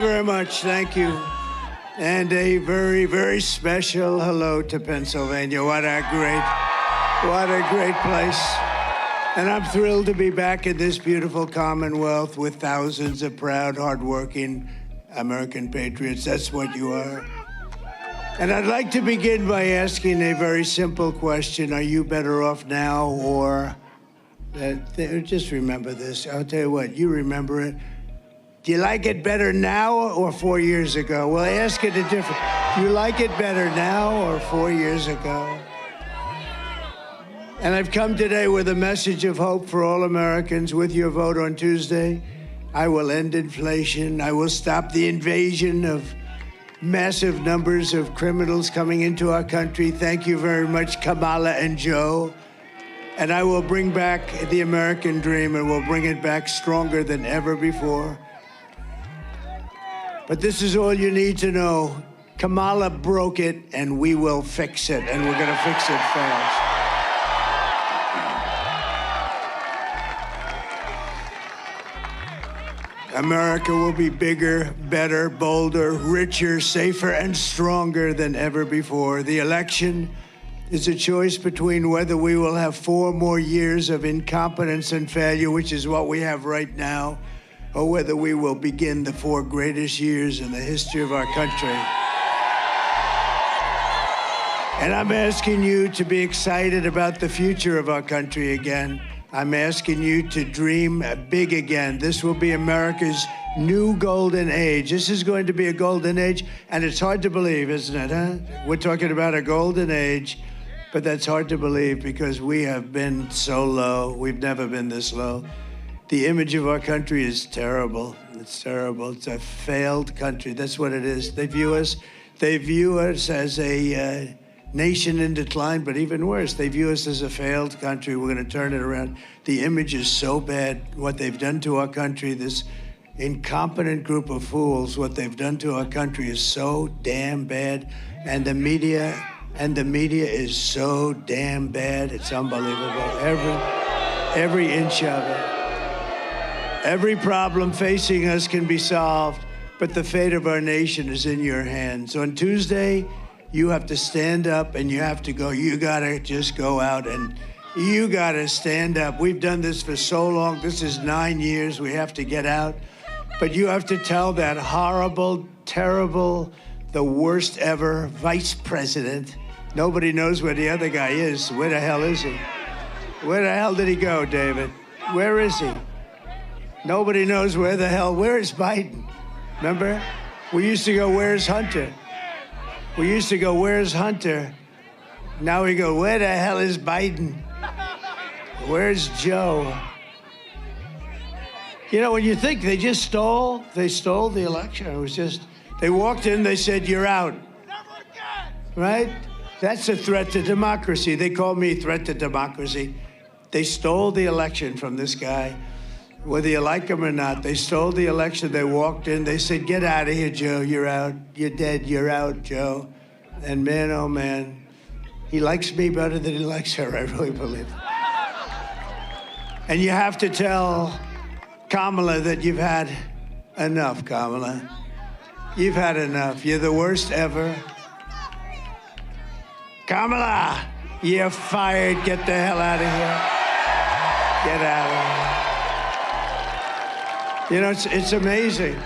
Very much, thank you. And a very, very special hello to Pennsylvania. What a great place. And I'm thrilled to be back in this beautiful Commonwealth with thousands of proud, hardworking American patriots. That's what you are. And I'd like to begin by asking a very simple question. Are you better off now or... just remember this. I'll tell you what, you remember it. Do you like it better now or 4 years ago? Well, I ask it a different. Do you like it better now or 4 years ago? And I've come today with a message of hope for all Americans. With your vote on Tuesday, I will end inflation. I will stop the invasion of massive numbers of criminals coming into our country. Thank you very much, Kamala and Joe. And I will bring back the American dream, and we'll bring it back stronger than ever before. But this is all you need to know. Kamala broke it, and we will fix it, and we're going to fix it fast. America will be bigger, better, bolder, richer, safer, and stronger than ever before. The election is a choice between whether we will have 4 more years of incompetence and failure, which is what we have right now, or whether we will begin the 4 greatest years in the history of our country. And I'm asking you to be excited about the future of our country again. I'm asking you to dream big again. This will be America's new golden age. This is going to be a golden age, and it's hard to believe, isn't it, huh? We're talking about a golden age, but that's hard to believe because we have been so low. We've never been this low. The image of our country is terrible. It's terrible. It's a failed country. That's what it is. They view us as a nation in decline, but even worse, they view us as a failed country. We're going to turn it around. The image is so bad. What they've done to our country, this incompetent group of fools, what they've done to our country is so damn bad. And the media is so damn bad. It's unbelievable. Every inch of it. Every problem facing us can be solved, but the fate of our nation is in your hands. On Tuesday, you have to stand up and you have to go. You gotta just go out and you gotta stand up. We've done this for so long. This is 9 years. We have to get out. But you have to tell that horrible, terrible, the worst ever vice president. Nobody knows where the other guy is. Where the hell is he? Where the hell did he go, David? Where is he? Nobody knows where the hell. Where is Biden? Remember? We used to go, where's Hunter? We used to go, where's Hunter? Now we go, where the hell is Biden? Where's Joe? You know, when you think they stole the election. It was just, they walked in, they said, you're out. Right? That's a threat to democracy. They call me threat to democracy. They stole the election from this guy. Whether you like him or not, they stole the election. They walked in. They said, get out of here, Joe. You're out. You're dead. You're out, Joe. And man, oh, man, he likes me better than he likes her. I really believe it. And you have to tell Kamala that you've had enough, Kamala. You've had enough. You're the worst ever. Kamala, you're fired. Get the hell out of here. Get out of here. You know, it's amazing.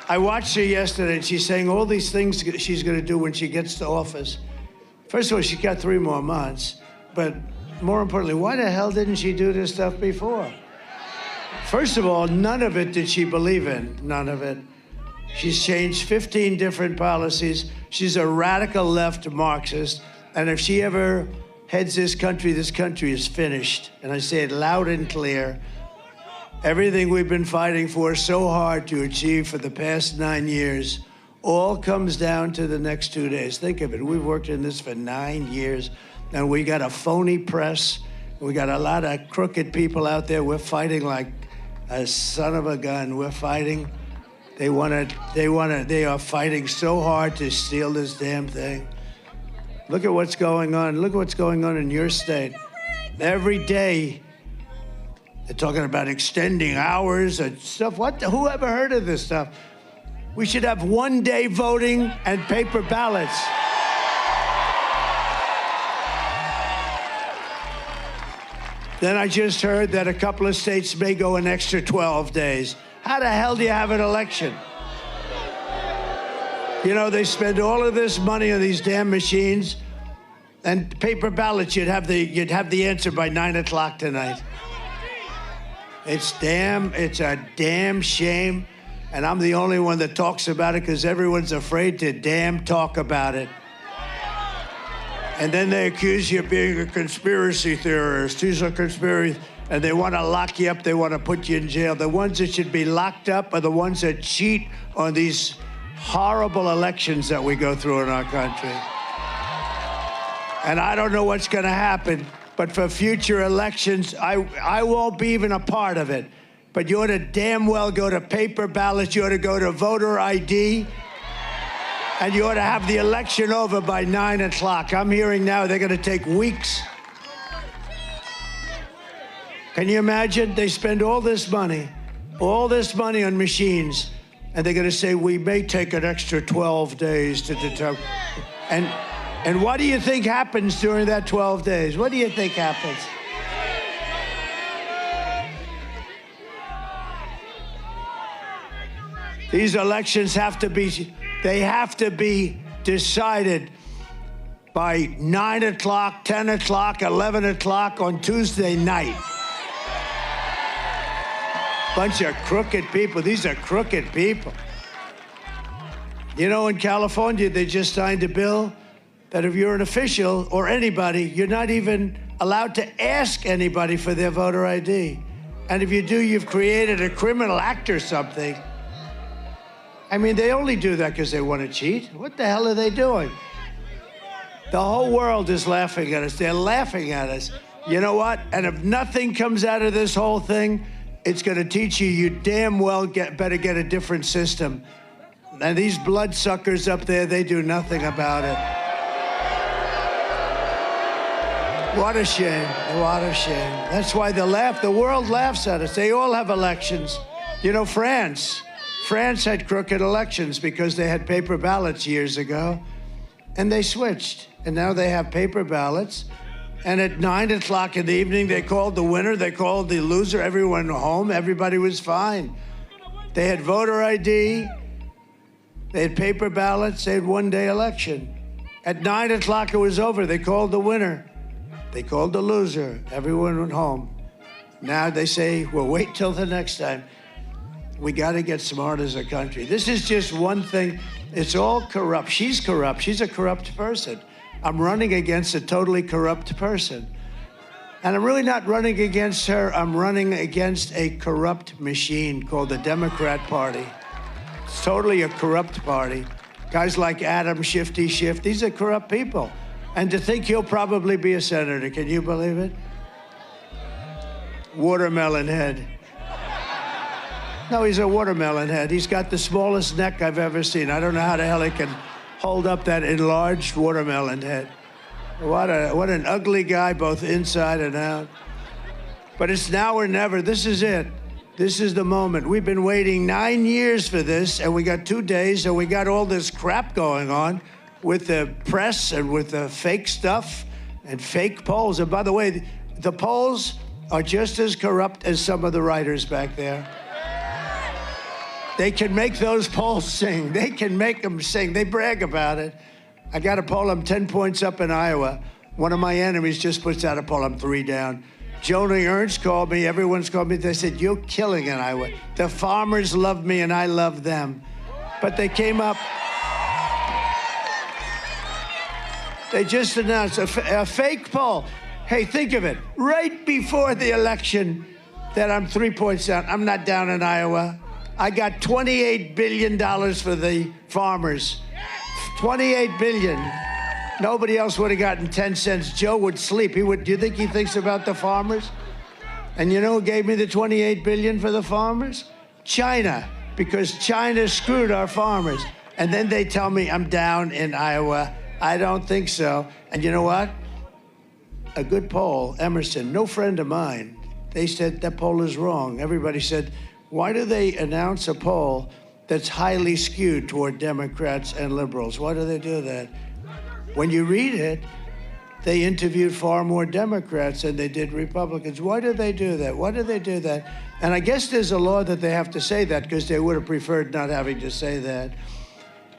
I watched her yesterday, and she's saying all these things she's going to do when she gets to office. First of all, she's got 3 more months. But more importantly, why the hell didn't she do this stuff before? First of all, none of it did she believe in. None of it. She's changed 15 different policies. She's a radical left Marxist. And if she ever heads this country is finished. And I say it loud and clear. Everything we've been fighting for so hard to achieve for the past 9 years all comes down to the next 2 days. Think of it. We've worked in this for 9 years, and we got a phony press. We got a lot of crooked people out there. We're fighting like a son of a gun. We're fighting. They are fighting so hard to steal this damn thing. Look at what's going on. Look at what's going on in your state. Every day, they're talking about extending hours and stuff. Who ever heard of this stuff? We should have one-day voting and paper ballots. Then I just heard that a couple of states may go an extra 12 days. How the hell do you have an election? You know, they spend all of this money on these damn machines, and paper ballots, you'd have the answer by 9 o'clock tonight. It's a damn shame, and I'm the only one that talks about it because everyone's afraid to damn talk about it. And then they accuse you of being a conspiracy theorist. These are conspiracy, and they want to lock you up. They want to put you in jail. The ones that should be locked up are the ones that cheat on these horrible elections that we go through in our country. And I don't know what's going to happen, but for future elections, I won't be even a part of it. But you ought to damn well go to paper ballots. You ought to go to voter ID. And you ought to have the election over by 9 o'clock. I'm hearing now they're going to take weeks. Can you imagine? They spend all this money on machines, and they're going to say, we may take an extra 12 days to determine. And what do you think happens during that 12 days? What do you think happens? These elections have to be decided by 9 o'clock, 10 o'clock, 11 o'clock on Tuesday night. Bunch of crooked people. These are crooked people. You know, in California, they just signed a bill that if you're an official or anybody, you're not even allowed to ask anybody for their voter ID. And if you do, you've created a criminal act or something. I mean, they only do that because they want to cheat. What the hell are they doing? The whole world is laughing at us. They're laughing at us. You know what? And if nothing comes out of this whole thing, it's going to teach you damn well better get a different system. And these bloodsuckers up there, they do nothing about it. What a shame. What a shame. That's why they laugh. The world laughs at us. They all have elections. You know, France had crooked elections because they had paper ballots years ago, and they switched. And now they have paper ballots. And at 9 o'clock in the evening, they called the winner, they called the loser, everyone home, everybody was fine. They had voter ID, they had paper ballots, they had one-day election. At 9 o'clock, it was over. They called the winner, they called the loser, everyone went home. Now they say, well, wait till the next time. We got to get smart as a country. This is just one thing. It's all corrupt. She's corrupt. She's a corrupt person. I'm running against a totally corrupt person. And I'm really not running against her. I'm running against a corrupt machine called the Democrat Party. It's totally a corrupt party. Guys like Adam Shifty Schiff, these are corrupt people. And to think he'll probably be a senator, can you believe it? Watermelon head. No, he's a watermelon head. He's got the smallest neck I've ever seen. I don't know how the hell he can hold up that enlarged watermelon head. What an ugly guy, both inside and out. But it's now or never. This is it. This is the moment. We've been waiting 9 years for this, and we got 2 days, and we got all this crap going on with the press and with the fake stuff and fake polls. And by the way, the polls are just as corrupt as some of the writers back there. They can make those polls sing. They can make them sing. They brag about it. I got a poll, I'm 10 points up in Iowa. One of my enemies just puts out a poll, I'm 3 down. Joni Ernst called me, everyone's called me. They said, you're killing in Iowa. The farmers love me and I love them. But they came up, they just announced a fake poll. Hey, think of it, right before the election that I'm 3 points down. I'm not down in Iowa. I got $28 billion for the farmers. $28 billion. Nobody else would have gotten 10 cents. Joe would sleep. Do you think he thinks about the farmers? And you know who gave me the $28 billion for the farmers? China, because China screwed our farmers. And then they tell me I'm down in Iowa. I don't think so. And you know what? A good poll, Emerson, no friend of mine, they said that poll is wrong. Everybody said, why do they announce a poll that's highly skewed toward Democrats and liberals. Why do they do that? When you read it, they interviewed far more Democrats than they did Republicans. Why do they do that? Why do they do that? And I guess there's a law that they have to say that because they would have preferred not having to say that.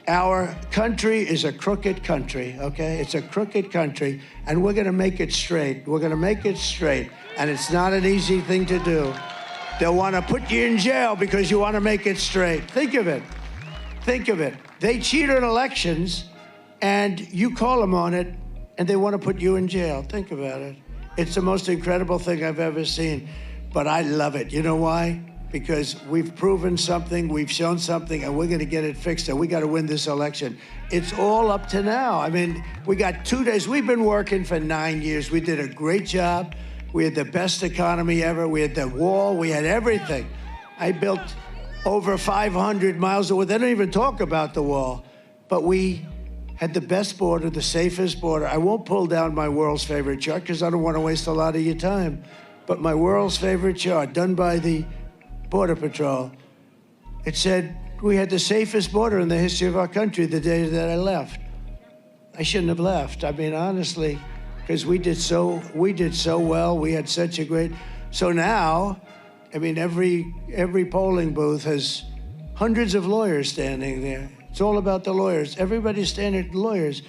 Our country is a crooked country, okay? It's a crooked country, and we're gonna make it straight. We're gonna make it straight, and it's not an easy thing to do. They'll wanna put you in jail because you wanna make it straight. Think of it, think of it. They cheat on elections, and you call them on it, and they wanna put you in jail. Think about it. It's the most incredible thing I've ever seen, but I love it. You know why? Because we've proven something, we've shown something, and we're gonna get it fixed, and we gotta win this election. It's all up to now. I mean, we got 2 days. We've been working for 9 years. We did a great job. We had the best economy ever. We had the wall, we had everything. I built over 500 miles of wall. They don't even talk about the wall, but we had the best border, the safest border. I won't pull down my world's favorite chart because I don't wanna waste a lot of your time, but my world's favorite chart, done by the Border Patrol. It said we had the safest border in the history of our country the day that I left. I shouldn't have left. I mean, honestly, because we did so well. We had such a great. So now, I mean, every polling booth has hundreds of lawyers standing there. It's all about the lawyers. Everybody's standing at lawyers.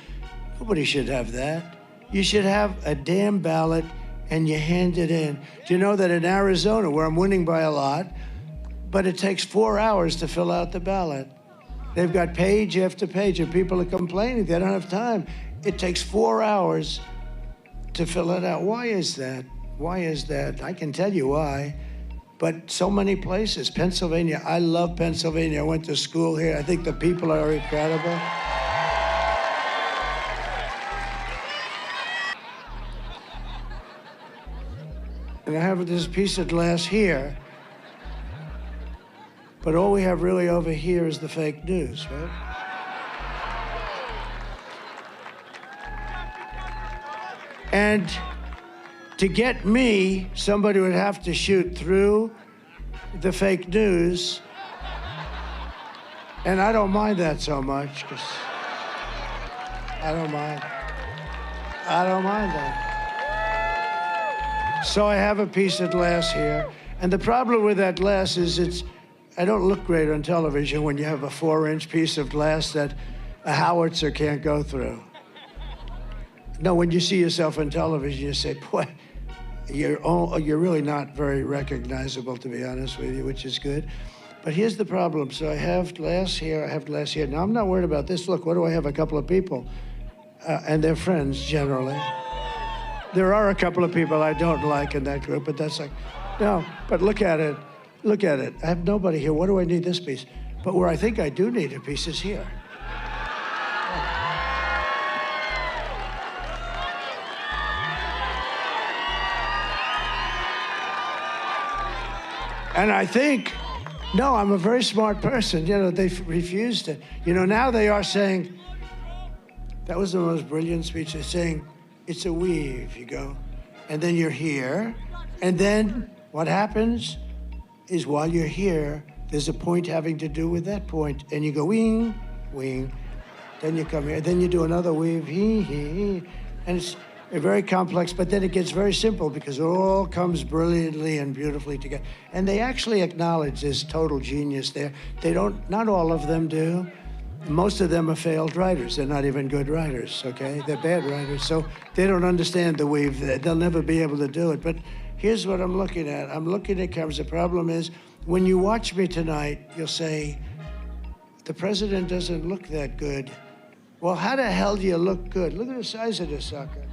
Nobody should have that. You should have a damn ballot and you hand it in. Do you know that in Arizona, where I'm winning by a lot, but it takes 4 hours to fill out the ballot. They've got page after page, and people are complaining they don't have time. It takes 4 hours to fill it out. Why is that? Why is that? I can tell you why, but so many places. Pennsylvania, I love Pennsylvania. I went to school here. I think the people are incredible. And I have this piece of glass here, but all we have really over here is the fake news, right? And to get me, somebody would have to shoot through the fake news, and I don't mind that so much, because I don't mind that. So I have a piece of glass here, and the problem with that glass is I don't look great on television when you have a 4-inch piece of glass that a howitzer can't go through. No, when you see yourself on television, you say, boy, you're really not very recognizable, to be honest with you, which is good. But here's the problem. So I have glass here, I have glass here. Now, I'm not worried about this. Look, what do I have? A couple of people, and they're friends, generally. There are a couple of people I don't like in that group, but that's like, no, but look at it. Look at it. I have nobody here. What do I need this piece? But where I think I do need a piece is here. And I think, no, I'm a very smart person. You know, they refused it. You know, now they are saying, that was the most brilliant speech. They're saying, it's a weave, you go. And then you're here. And then what happens is while you're here, there's a point having to do with that point. And you go, wing, wing. Then you come here. Then you do another weave, he. And it's very complex, but then it gets very simple because it all comes brilliantly and beautifully together. And they actually acknowledge this total genius there. They don't, not all of them do. Most of them are failed writers. They're not even good writers, okay? They're bad writers, so they don't understand the weave. They'll never be able to do it. But here's what I'm looking at. I'm looking at cameras. The problem is, when you watch me tonight, you'll say, the president doesn't look that good. Well, how the hell do you look good? Look at the size of this sucker.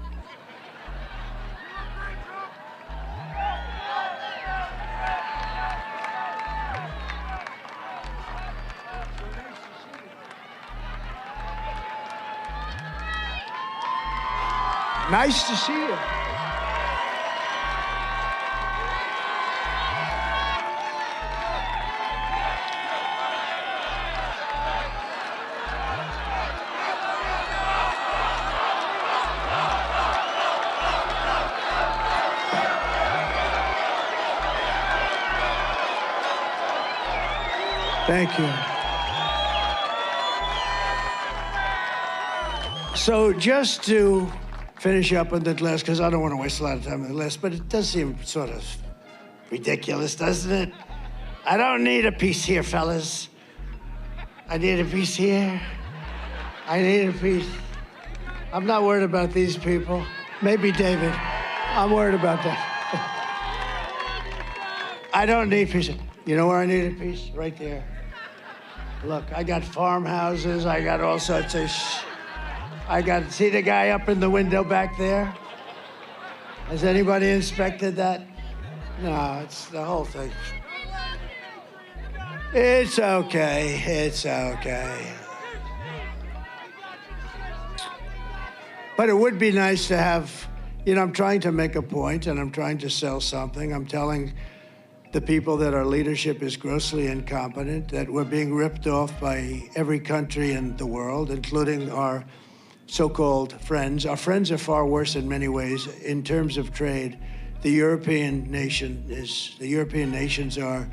Nice to see you. Thank you. So just to finish up on that list, because I don't want to waste a lot of time on the list, but it does seem sort of ridiculous, doesn't it? I don't need a piece here, fellas. I need a piece here. I need a piece. I'm not worried about these people. Maybe David. I'm worried about that. I don't need a piece. You know where I need a piece? Right there. Look, I got farmhouses. I got all sorts of see the guy up in the window back there? Has anybody inspected that? No, it's the whole thing. It's okay. It's okay. But it would be nice to have, I'm trying to make a point and I'm trying to sell something. I'm telling the people that our leadership is grossly incompetent, that we're being ripped off by every country in the world, including our so-called friends. Our friends are far worse in many ways in terms of trade. The European nations are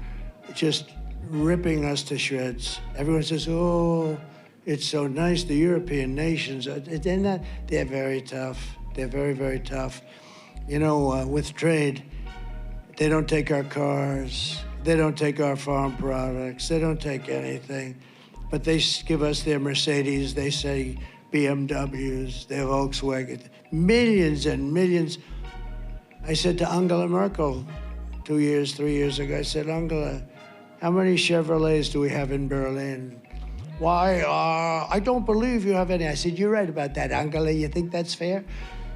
just ripping us to shreds. Everyone says, oh, it's so nice, the European nations. They're very tough. They're very, very tough. With trade, they don't take our cars. They don't take our farm products. They don't take anything. But they give us their Mercedes. They say BMWs, their Volkswagen, millions and millions. I said to Angela Merkel 3 years ago, I said, Angela, how many Chevrolets do we have in Berlin? Why, I don't believe you have any. I said, you're right about that, Angela. You think that's fair?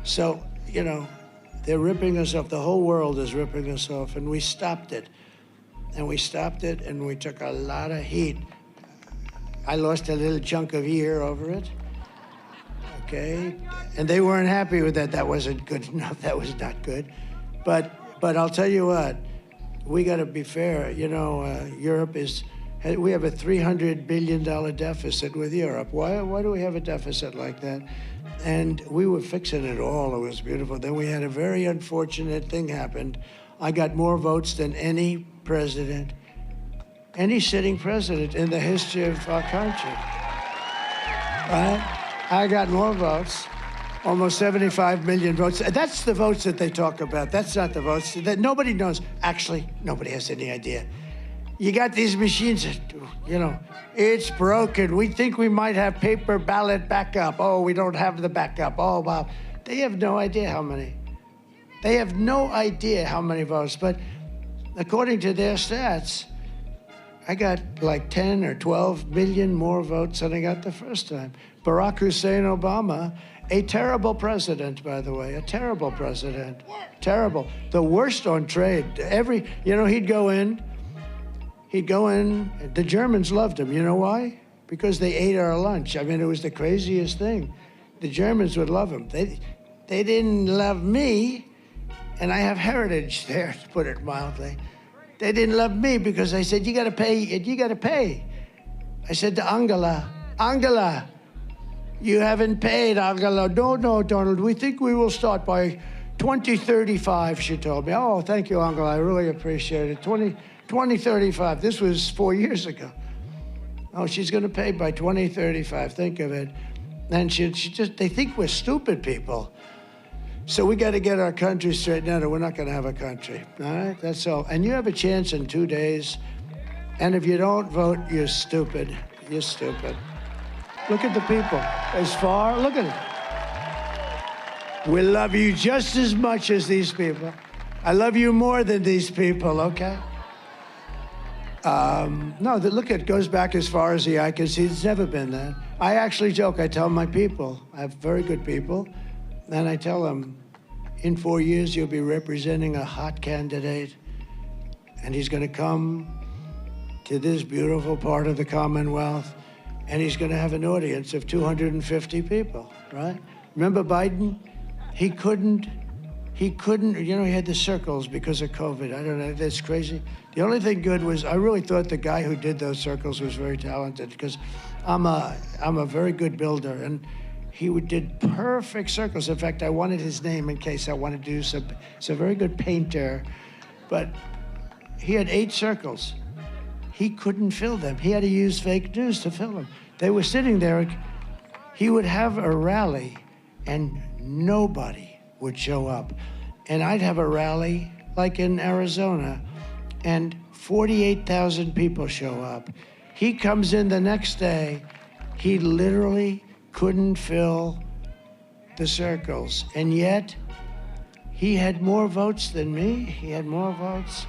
So, they're ripping us off. The whole world is ripping us off, and we stopped it. And we stopped it, and we took a lot of heat. I lost a little chunk of ear over it, okay? And they weren't happy with that. That wasn't good enough. That was not good. But I'll tell you what, we got to be fair. Europe we have a $300 billion deficit with Europe. Why do we have a deficit like that? And we were fixing it all. It was beautiful. Then we had a very unfortunate thing happened. I got more votes than any sitting president in the history of our country. Right? I got more votes, almost 75 million votes. That's the votes that they talk about. That's not the votes that nobody knows. Actually, nobody has any idea. You got these machines, it's broken. We think we might have paper ballot backup. Oh, we don't have the backup. Oh, wow. They have no idea how many. They have no idea how many votes. But according to their stats, I got like 10 or 12 million more votes than I got the first time. Barack Hussein Obama, a terrible president, by the way, a terrible president. Terrible. The worst on trade. He'd go in, the Germans loved him. You know why? Because they ate our lunch. I mean, it was the craziest thing. The Germans would love him. They didn't love me, and I have heritage there, to put it mildly. They didn't love me because I said, you gotta pay. I said to Angela, you haven't paid, Angela. No, Donald, we think we will start by 2035, she told me. Oh, thank you, Angela, I really appreciate it. 2035, this was 4 years ago. Oh, she's gonna pay by 2035, think of it. And they think we're stupid people. So we gotta get our country straightened out or we're not gonna have a country, all right? That's all. And you have a chance in 2 days. And if you don't vote, you're stupid. You're stupid. Look at the people. Look at it. We love you just as much as these people. I love you more than these people, okay? Look, it goes back as far as the eye can see. It's never been that. I actually joke. I tell my people, I have very good people, and I tell them, in 4 years, you'll be representing a hot candidate, and he's going to come to this beautiful part of the Commonwealth, and he's going to have an audience of 250 people, right? Remember Biden? He couldn't, he had the circles because of COVID. I don't know, that's crazy. The only thing good was, I really thought the guy who did those circles was very talented because I'm a very good builder, and he did perfect circles. In fact, I wanted his name in case I wanted to do some. He's a very good painter, but he had 8 circles. He couldn't fill them. He had to use fake news to fill them. They were sitting there. He would have a rally and nobody would show up. And I'd have a rally like in Arizona and 48,000 people show up. He comes in the next day, he literally couldn't fill the circles. And yet, he had more votes than me. He had more votes.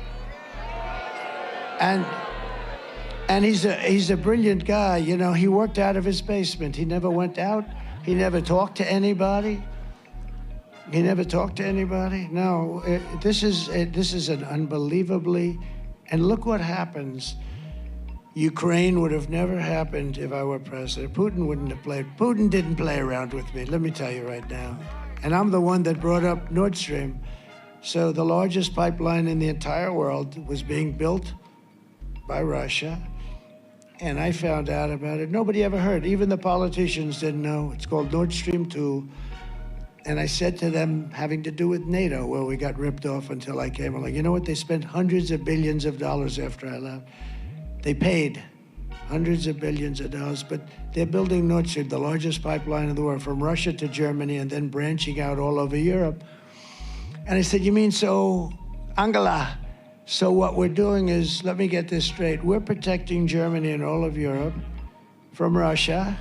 And he's a brilliant guy. You know, he worked out of his basement. He never went out. He never talked to anybody. He never talked to anybody. No, this is an unbelievably, and look what happens. Ukraine would have never happened if I were president. Putin wouldn't have played. Putin didn't play around with me, let me tell you right now. And I'm the one that brought up Nord Stream. So the largest pipeline in the entire world was being built by Russia. And I found out about it. Nobody ever heard. Even the politicians didn't know. It's called Nord Stream 2. And I said to them, having to do with NATO, where we got ripped off until I came along, you know what? They spent hundreds of billions of dollars after I left. They paid hundreds of billions of dollars, but they're building Nord Stream, the largest pipeline in the world, from Russia to Germany and then branching out all over Europe. And I said, you mean so, Angela, so what we're doing is, let me get this straight, we're protecting Germany and all of Europe from Russia.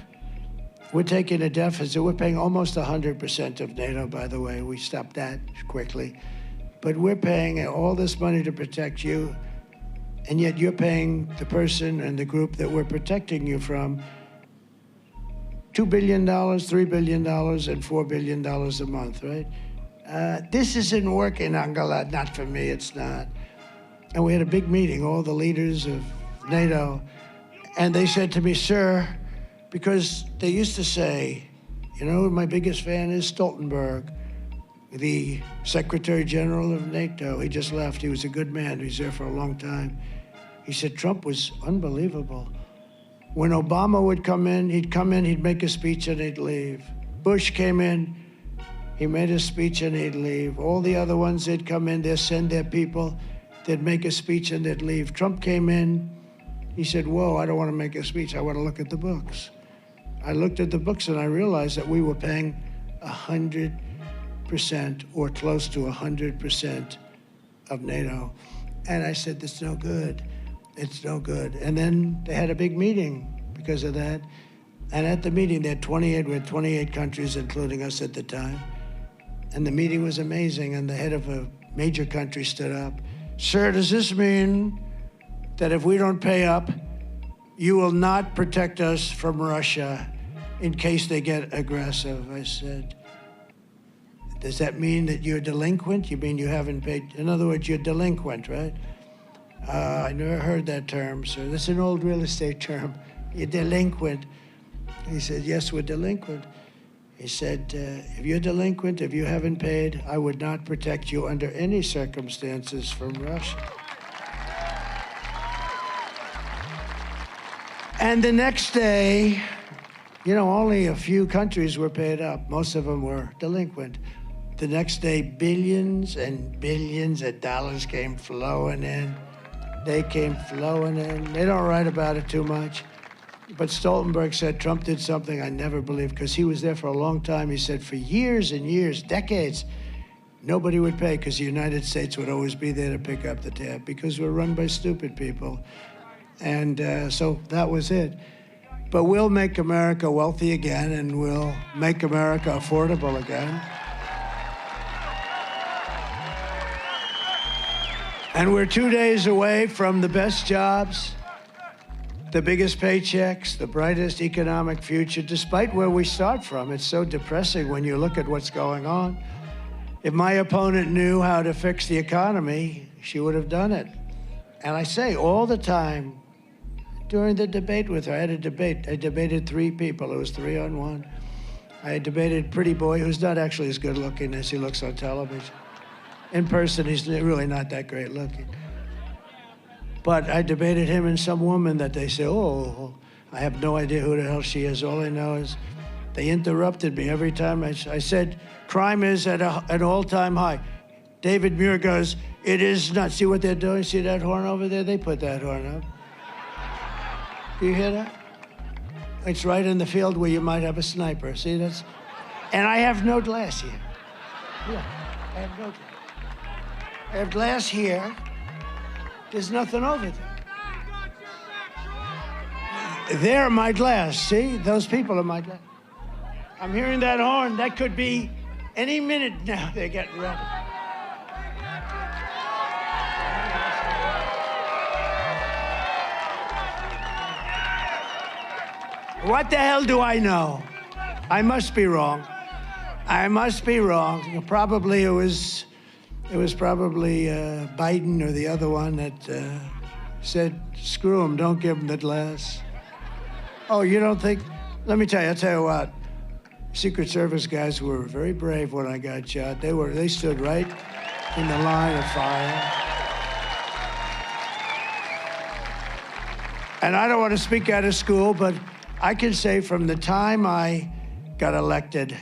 We're taking a deficit. We're paying almost 100% of NATO, by the way. We stopped that quickly. But we're paying all this money to protect you, and yet you're paying the person and the group that we're protecting you from $2 billion, $3 billion, and $4 billion a month, right? This isn't working, Angela. Not for me, it's not. And we had a big meeting, all the leaders of NATO, and they said to me, sir, because they used to say, you know, my biggest fan is Stoltenberg, the Secretary General of NATO. He just left. He was a good man. He was there for a long time. He said Trump was unbelievable. When Obama would come in, he'd make a speech and he'd leave. Bush came in, he made a speech and he'd leave. All the other ones, they'd come in, they'd send their people, they'd make a speech and they'd leave. Trump came in, he said, whoa, I don't want to make a speech, I want to look at the books. I looked at the books and I realized that we were paying 100% or close to 100% of NATO. And I said, that's no good. It's no good. And then they had a big meeting because of that. And at the meeting, we had 28 countries, including us at the time. And the meeting was amazing. And the head of a major country stood up. Sir, does this mean that if we don't pay up, you will not protect us from Russia in case they get aggressive? I said, does that mean that you're delinquent? You mean you haven't paid? In other words, you're delinquent, right? I never heard that term, sir. That's an old real estate term. You're delinquent. He said, yes, we're delinquent. He said, if you're delinquent, if you haven't paid, I would not protect you under any circumstances from Russia. And the next day, you know, only a few countries were paid up. Most of them were delinquent. The next day, billions and billions of dollars came flowing in. They came flowing in. They don't write about it too much. But Stoltenberg said Trump did something I never believed, because he was there for a long time. He said for years and years, decades, nobody would pay because the United States would always be there to pick up the tab because we're run by stupid people. And so that was it. But we'll make America wealthy again, and we'll make America affordable again. And we're 2 days away from the best jobs, the biggest paychecks, the brightest economic future, despite where we start from. It's so depressing when you look at what's going on. If my opponent knew how to fix the economy, she would have done it. And I say all the time, during the debate with her, I had a debate. I debated 3 people. It was 3-on-1. I debated Pretty Boy, who's not actually as good looking as he looks on television. In person, he's really not that great looking. But I debated him and some woman that they say, oh, I have no idea who the hell she is. All I know is they interrupted me every time I said, crime is at an all-time high. David Muir goes, it is not. See what they're doing? See that horn over there? They put that horn up. Do you hear that? It's right in the field where you might have a sniper. See, that's... And I have no glass here. Yeah, I have no glass. I have glass here. There's nothing over there. They're my glass, see? Those people are my glass. I'm hearing that horn. That could be any minute now. They're getting ready. What the hell do I know? I must be wrong. I must be wrong. Probably it was probably Biden or the other one that said, screw him, don't give him the glass. Oh, you don't think? Let me tell you, I'll tell you what. Secret Service guys were very brave when I got shot. They stood right in the line of fire. And I don't want to speak out of school, but I can say from the time I got elected,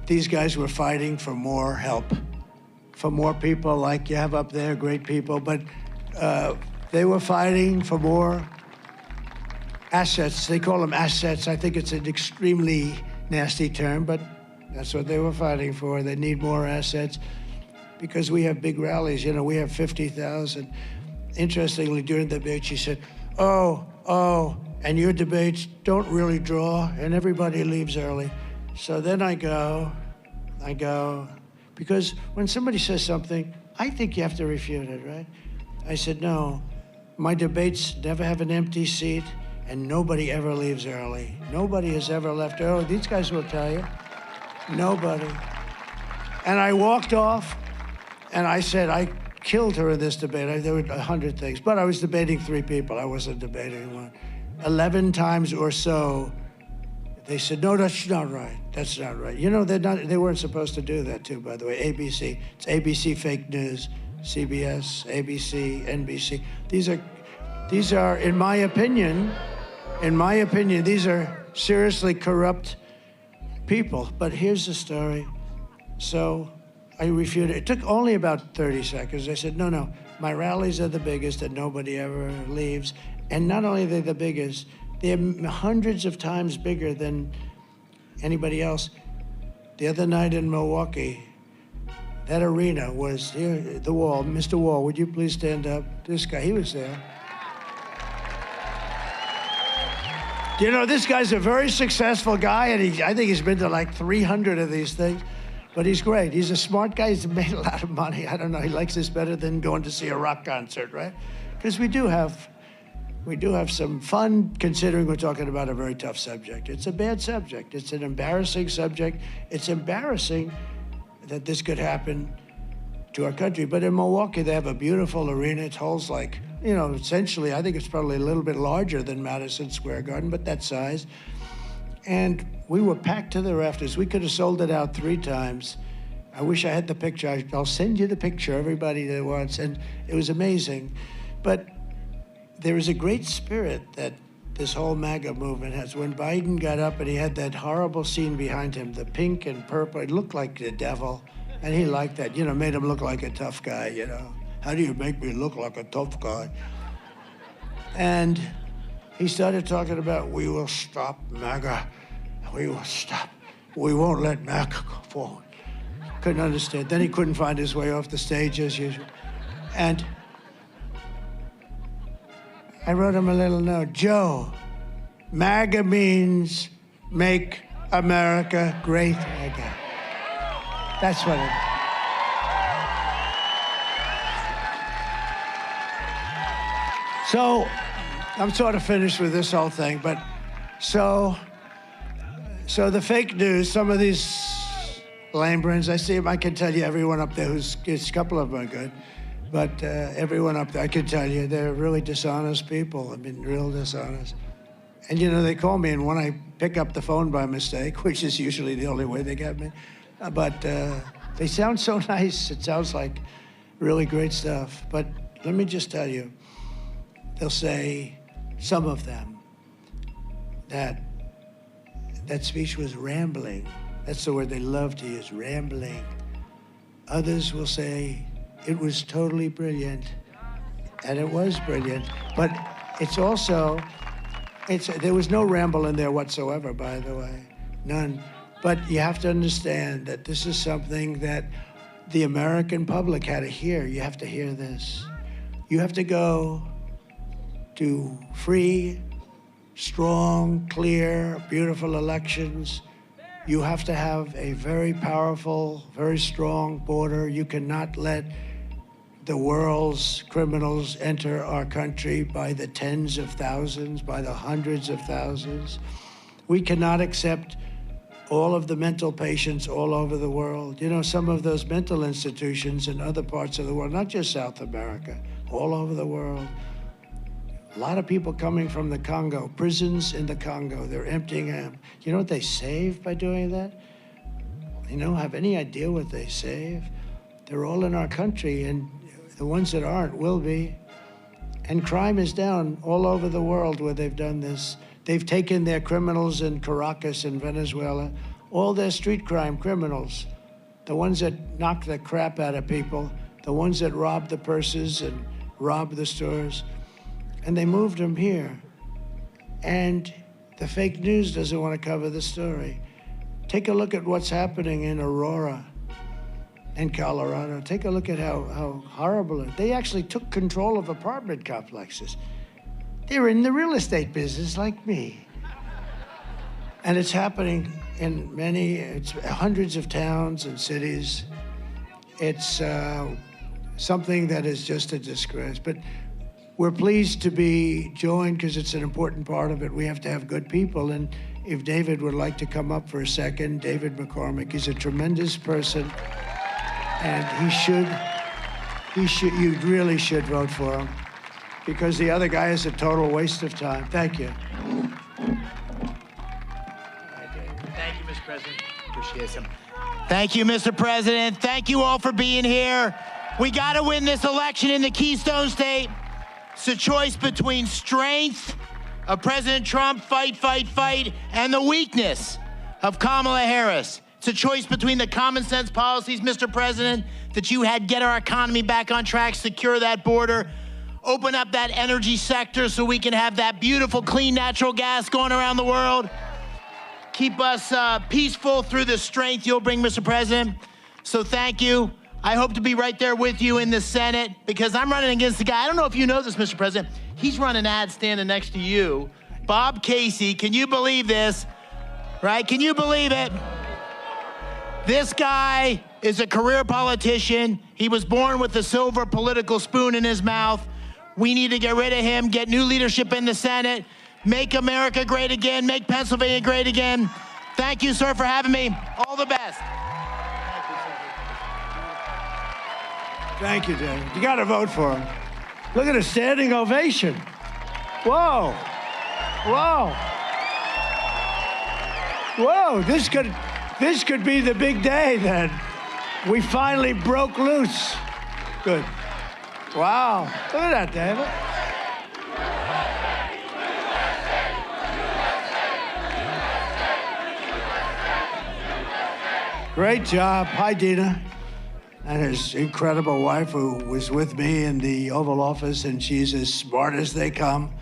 these guys were fighting for more help, for more people like you have up there, great people, but they were fighting for more assets. They call them assets. I think it's an extremely nasty term, but that's what they were fighting for. They need more assets because we have big rallies. You know, we have 50,000. Interestingly, during the debate, she said, oh, and your debates don't really draw, and everybody leaves early. So then I go, because when somebody says something, I think you have to refute it, right? I said, no, my debates never have an empty seat, and nobody ever leaves early. Nobody has ever left early. These guys will tell you. Nobody. And I walked off, and I said, I killed her in this debate. There were 100 things, but I was debating 3 people. I wasn't debating one. 11 times or so, they said, no, that's not right. That's not right. You know, they weren't supposed to do that too, by the way. ABC, it's ABC fake news, CBS, ABC, NBC. These are, in my opinion, these are seriously corrupt people. But here's the story. So I refuted. It took only about 30 seconds. I said, no, my rallies are the biggest and nobody ever leaves. And not only are they the biggest, they're hundreds of times bigger than anybody else. The other night in Milwaukee, that arena was here, the Wall. Mr. Wall, would you please stand up? This guy, he was there. You know, this guy's a very successful guy, and I think he's been to like 300 of these things, but he's great. He's a smart guy. He's made a lot of money. I don't know. He likes this better than going to see a rock concert, right? Because we do have some fun, considering we're talking about a very tough subject. It's a bad subject. It's an embarrassing subject. It's embarrassing that this could happen to our country. But in Milwaukee, they have a beautiful arena. It holds like, you know, essentially, I think it's probably a little bit larger than Madison Square Garden, but that size. And we were packed to the rafters. We could have sold it out 3 times. I wish I had the picture. I'll send you the picture, everybody that wants. And it was amazing. But there is a great spirit that this whole MAGA movement has. When Biden got up and he had that horrible scene behind him, the pink and purple, it looked like the devil. And he liked that, you know, made him look like a tough guy, you know. How do you make me look like a tough guy? And he started talking about, we will stop MAGA. We will stop. We won't let MAGA go forward. Couldn't understand. Then he couldn't find his way off the stage as usual. And I wrote him a little note. Joe, MAGA means make America great again. That's what it is. So I'm sort of finished with this whole thing, but so the fake news, some of these lame brains, I see them, I can tell you everyone up there a couple of them are good, but everyone up there, I can tell you, they're really dishonest people. I mean, real dishonest. And you know, they call me, and when I pick up the phone by mistake, which is usually the only way they get me, but they sound so nice. It sounds like really great stuff. But let me just tell you, they'll say, some of them, that speech was rambling. That's the word they love to use, rambling. Others will say, it was totally brilliant. And it was brilliant. But it's also There was no ramble in there whatsoever, by the way, none. But you have to understand that this is something that the American public had to hear. You have to hear this. You have to go to free, strong, clear, beautiful elections. You have to have a very powerful, very strong border. You cannot let the world's criminals enter our country by the tens of thousands, by the hundreds of thousands. We cannot accept all of the mental patients all over the world. You know, some of those mental institutions in other parts of the world, not just South America, all over the world. A lot of people coming from the Congo, prisons in the Congo, they're emptying them. You know what they save by doing that? You don't have any idea what they save. They're all in our country, and the ones that aren't will be. And crime is down all over the world where they've done this. They've taken their criminals in Caracas in Venezuela, all their street crime criminals, the ones that knock the crap out of people, the ones that rob the purses and rob the stores, and they moved them here. And the fake news doesn't want to cover the story. Take a look at what's happening in Aurora, in Colorado. Take a look at how horrible it is. They actually took control of apartment complexes. They're in the real estate business like me. And it's happening in it's hundreds of towns and cities. It's something that is just a disgrace. But we're pleased to be joined because it's an important part of it. We have to have good people. And if David would like to come up for a second, David McCormick, he's a tremendous person. And you really should vote for him because the other guy is a total waste of time. Thank you. Thank you, Mr. President. Appreciate it. Thank you, Mr. President. Thank you all for being here. We got to win this election in the Keystone State. It's a choice between strength of President Trump, fight, fight, fight, and the weakness of Kamala Harris. It's a choice between the common sense policies, Mr. President, that you had get our economy back on track, secure that border, open up that energy sector so we can have that beautiful, clean natural gas going around the world, keep us peaceful through the strength you'll bring, Mr. President. So thank you. I hope to be right there with you in the Senate because I'm running against the guy. I don't know if you know this, Mr. President. He's running ads standing next to you. Bob Casey, can you believe this? Right? Can you believe it? This guy is a career politician. He was born with a silver political spoon in his mouth. We need to get rid of him, get new leadership in the Senate, make America great again, make Pennsylvania great again. Thank you, sir, for having me. All the best. Thank you, David. You got to vote for him. Look at a standing ovation. Whoa. Whoa. Whoa, this could be the big day then. We finally broke loose. Good. Wow. Look at that, David. Great job. Hi, Dina. And his incredible wife, who was with me in the Oval Office, and she's as smart as they come.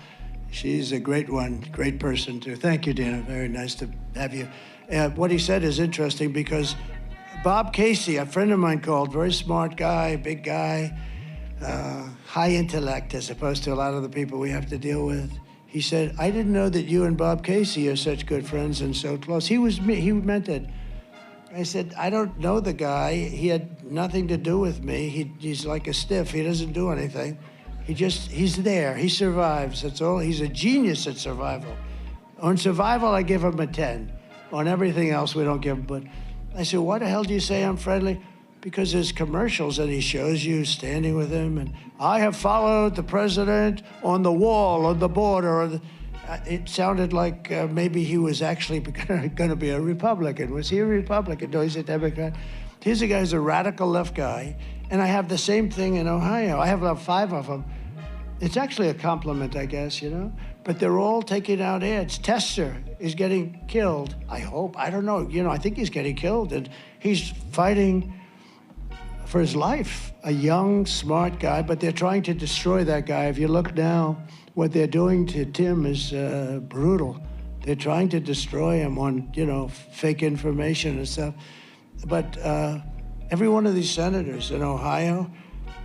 She's a great one, great person, too. Thank you, Dina. Very nice to have you. What he said is interesting because Bob Casey, a friend of mine called, very smart guy, big guy, high intellect as opposed to a lot of the people we have to deal with. He said, I didn't know that you and Bob Casey are such good friends and so close. He meant it. I said, I don't know the guy. He had nothing to do with me. He's like a stiff. He doesn't do anything. He's there. He survives. That's all. He's a genius at survival. On survival, I give him a 10. On everything else, we don't give him. But I said, why the hell do you say I'm friendly? Because there's commercials that he shows you standing with him. And I have followed the president on the wall, on the border. It sounded like maybe he was actually going to be a Republican. Was he a Republican? No, he's a Democrat. Here's a guy who's a radical left guy, and I have the same thing in Ohio. I have about 5 of them. It's actually a compliment, I guess, you know? But they're all taking out ads. Tester is getting killed, I hope. I don't know. You know, I think he's getting killed, and he's fighting for his life. A young, smart guy, but they're trying to destroy that guy. If you look now, what they're doing to Tim is brutal. They're trying to destroy him on, fake information and stuff. But every one of these senators in Ohio,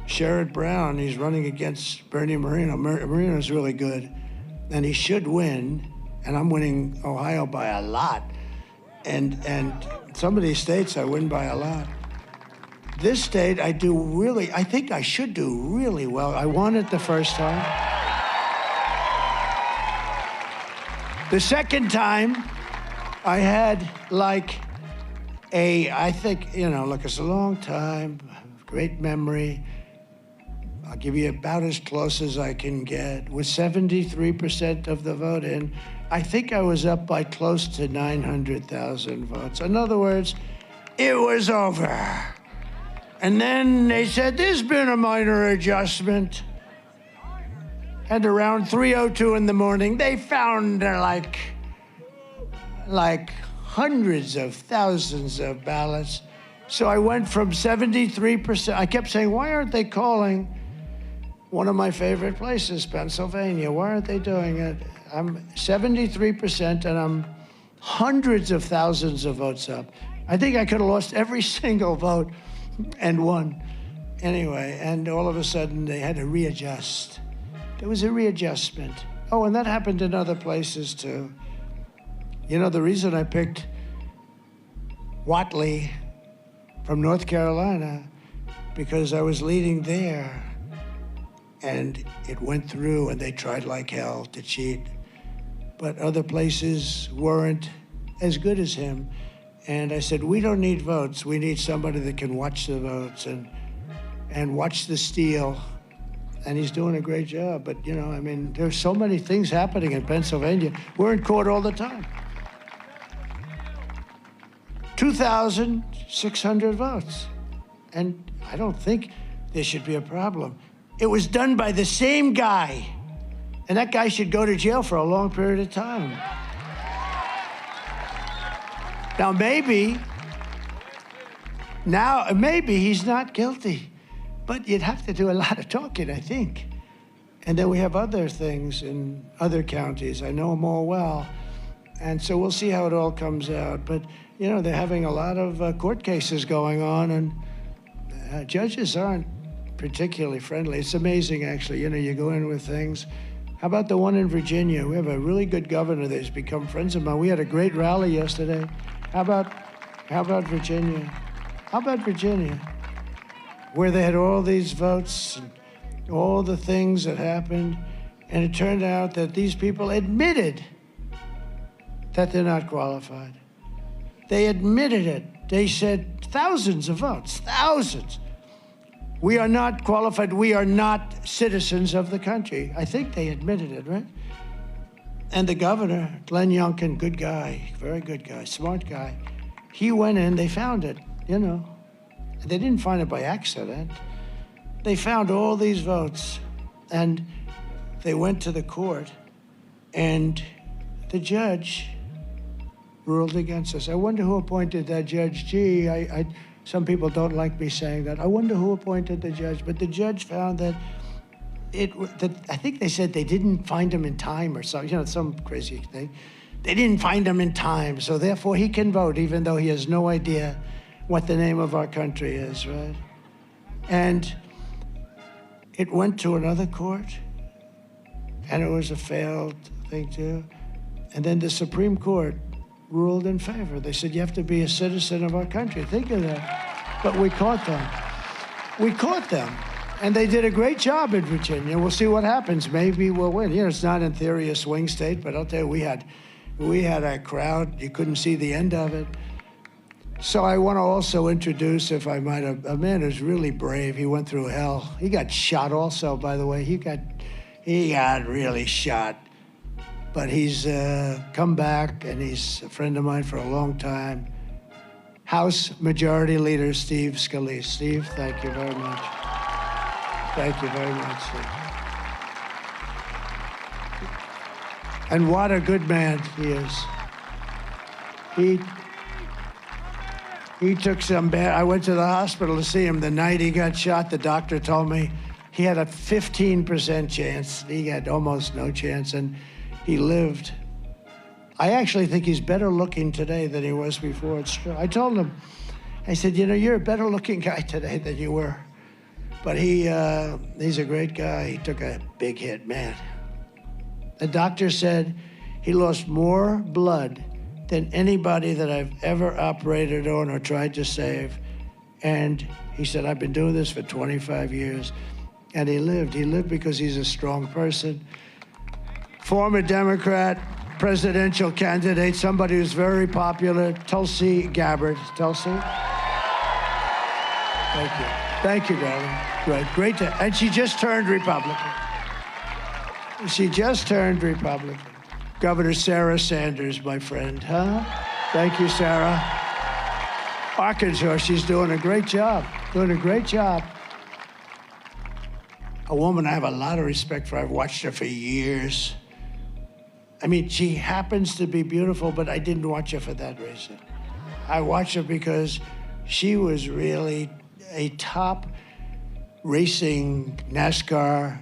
Sherrod Brown, he's running against Bernie Moreno. Moreno's really good, and he should win. And I'm winning Ohio by a lot. And some of these states I win by a lot. This state I think I should do really well. I won it the first time. The second time, I had it's a long time, great memory. I'll give you about as close as I can get. With 73% of the vote in, I think I was up by close to 900,000 votes. In other words, it was over. And then they said, there's been a minor adjustment. And around 3:02 in the morning, they found like hundreds of thousands of ballots. So I went from 73%. I kept saying, why aren't they calling one of my favorite places, Pennsylvania? Why aren't they doing it? I'm 73% and I'm hundreds of thousands of votes up. I think I could have lost every single vote and won. Anyway, and all of a sudden they had to readjust. There was a readjustment. Oh, and that happened in other places too. The reason I picked Whatley from North Carolina, because I was leading there and it went through and they tried like hell to cheat. But other places weren't as good as him. And I said, we don't need votes. We need somebody that can watch the votes and watch the steal. And he's doing a great job. But, there's so many things happening in Pennsylvania. We're in court all the time. 2,600 votes. And I don't think there should be a problem. It was done by the same guy. And that guy should go to jail for a long period of time. Now, maybe he's not guilty, but you'd have to do a lot of talking, I think. And then we have other things in other counties. I know them all well. And so we'll see how it all comes out. But, they're having a lot of court cases going on, and judges aren't particularly friendly. It's amazing, actually. You go in with things. How about the one in Virginia? We have a really good governor that's become friends of mine. We had a great rally yesterday. How about Virginia? How about Virginia? Where they had all these votes and all the things that happened, and it turned out that these people admitted that they're not qualified. They admitted it. They said thousands of votes, thousands. We are not qualified. We are not citizens of the country. I think they admitted it, right? And the governor, Glenn Youngkin, good guy, very good guy, smart guy, he went in, they found it, They didn't find it by accident. They found all these votes, and they went to the court, and the judge ruled against us. I wonder who appointed that judge. Gee, some people don't like me saying that. I wonder who appointed the judge, but the judge found that I think they said they didn't find him in time or something, some crazy thing. They didn't find him in time, so therefore he can vote, even though he has no idea what the name of our country is, right? And it went to another court, and it was a failed thing too. And then the Supreme Court ruled in favor. They said, you have to be a citizen of our country. Think of that. But we caught them. We caught them. And they did a great job in Virginia. We'll see what happens. Maybe we'll win. It's not in theory a swing state, but I'll tell you, we had a crowd. You couldn't see the end of it. So I want to also introduce, if I might, a man who's really brave. He went through hell. He got shot also, by the way. He got really shot. But he's come back, and he's a friend of mine for a long time. House Majority Leader Steve Scalise. Steve, thank you very much. Thank you very much, Steve. And what a good man he is. He took some bad. I went to the hospital to see him the night he got shot. The doctor told me He had a 15% chance. He had almost no chance, and he lived. I actually think he's better looking today than he was before. It's true. I told him, I said, you know, you're a better looking guy today than you were. But he's a great guy. He took a big hit, man. The doctor said he lost more blood than anybody that I've ever operated on or tried to save. And he said, I've been doing this for 25 years. And he lived. He lived because he's a strong person. Former Democrat, presidential candidate, somebody who's very popular, Tulsi Gabbard. Tulsi? Thank you. Thank you, darling. Great to, and she just turned Republican. She just turned Republican. Governor Sarah Sanders, my friend, huh? Thank you, Sarah. Arkansas, she's doing a great job, doing a great job. A woman I have a lot of respect for. I've watched her for years. I mean, she happens to be beautiful, but I didn't watch her for that reason. I watched her because she was really a top racing NASCAR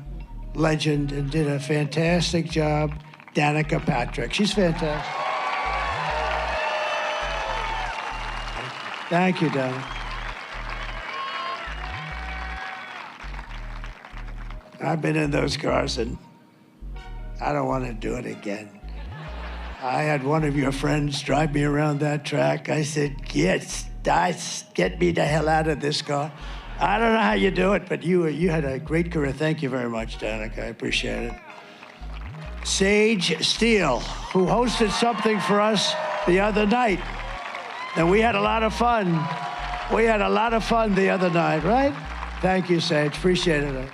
legend and did a fantastic job. Danica Patrick, she's fantastic. Thank you, Danica. I've been in those cars and I don't want to do it again. I had one of your friends drive me around that track. I said, get me the hell out of this car. I don't know how you do it, but you had a great career. Thank you very much, Danica. I appreciate it. Sage Steele, who hosted something for us the other night. And we had a lot of fun. We had a lot of fun the other night, right? Thank you, Sage. Appreciate it.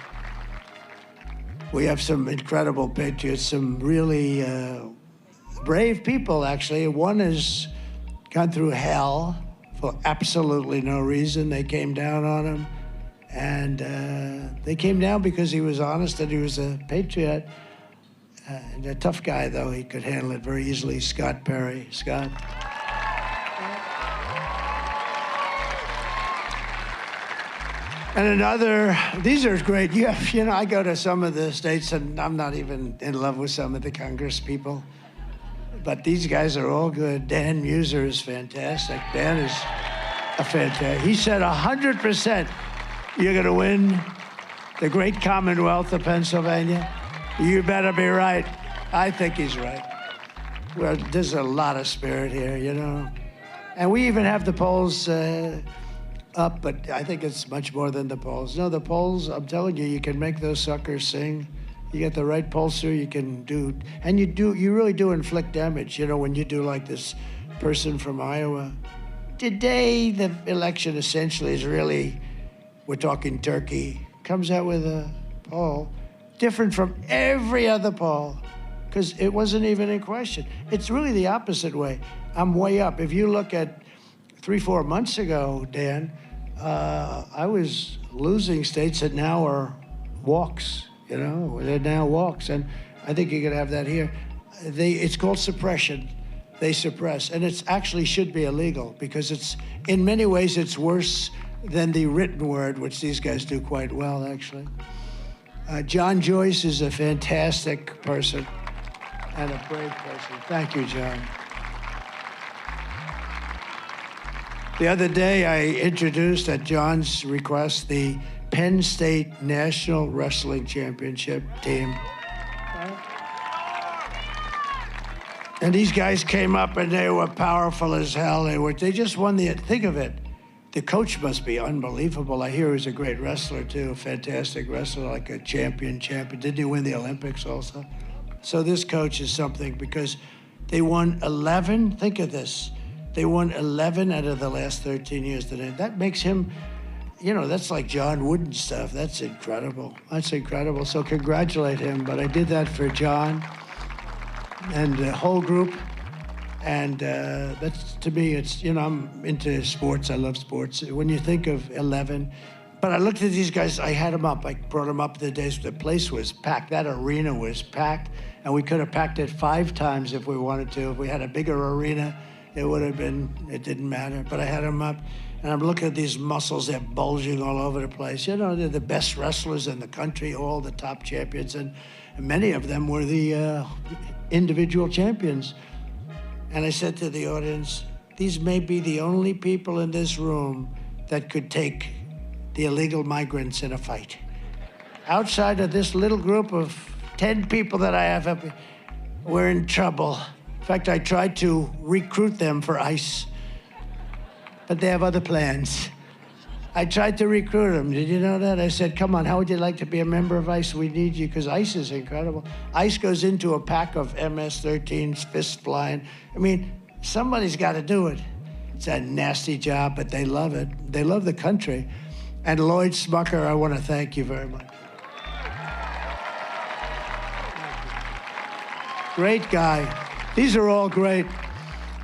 We have some incredible patriots, some really brave people, actually. One has gone through hell for absolutely no reason. They came down on him, and they came down because he was honest and he was a patriot. And a tough guy, though. He could handle it very easily. Scott Perry. Scott. And another, these are great. You know, I go to some of the states and I'm not even in love with some of the Congress people. But these guys are all good. Dan Muser is fantastic. Dan is a fantastic. He said 100% you're going to win the great Commonwealth of Pennsylvania. You better be right. I think he's right. Well, there's a lot of spirit here, you know. And we even have the polls up, but I think it's much more than the polls. No, the polls, I'm telling you, you can make those suckers sing. You get the right pollster, you can do, and you really do inflict damage, you know, when you do like this person from Iowa. Today, the election essentially is really, we're talking Turkey, comes out with a poll different from every other poll, because it wasn't even in question. It's really the opposite way. I'm way up. If you look at 3-4 months ago, Dan, I was losing states that now are walks, you know, they're now walks. And I think you're gonna have that here. It's called suppression. They suppress, and it actually should be illegal because it's, in many ways, it's worse than the written word, which these guys do quite well, actually. John Joyce is a fantastic person and a brave person. Thank you, John. The other day, I introduced, at John's request, the Penn State National Wrestling Championship team. And these guys came up and they were powerful as hell. They just won the, think of it. The coach must be unbelievable. I hear he's a great wrestler too, a fantastic wrestler, like a champion. Didn't he win the Olympics also? So this coach is something because they won 11, think of this. They won 11 out of the last 13 years today. That makes him, you know, that's like John Wooden stuff. That's incredible. That's incredible. So congratulate him. But I did that for John and the whole group. And that's, to me, it's, you know, I'm into sports. I love sports. When you think of 11, but I looked at these guys, I had them up. I brought them up the days, the place was packed. That arena was packed. And we could have packed it 5 times if we wanted to. If we had a bigger arena, it would have been, it didn't matter. But I had them up, and I'm looking at these muscles, they're bulging all over the place. You know, they're the best wrestlers in the country, all the top champions, and many of them were the individual champions. And I said to the audience, these may be the only people in this room that could take the illegal migrants in a fight. Outside of this little group of 10 people that I have up, we're in trouble. In fact, I tried to recruit them for ICE, but they have other plans. I tried to recruit them. Did you know that? I said, come on, how would you like to be a member of ICE? We need you, because ICE is incredible. ICE goes into a pack of MS-13s, fists flying. I mean, somebody's got to do it. It's a nasty job, but they love it. They love the country. And Lloyd Smucker, I want to thank you very much. Great guy. These are all great.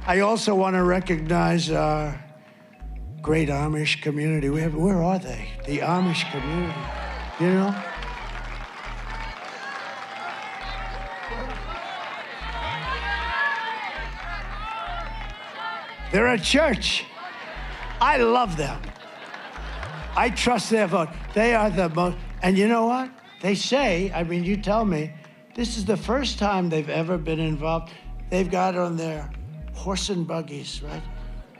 I also want to recognize our great Amish community. Where are they? The Amish community, you know? They're a church. I love them. I trust their vote. They are the most, and you know what? They say, I mean, you tell me, this is the first time they've ever been involved. They've got on their horse and buggies, right?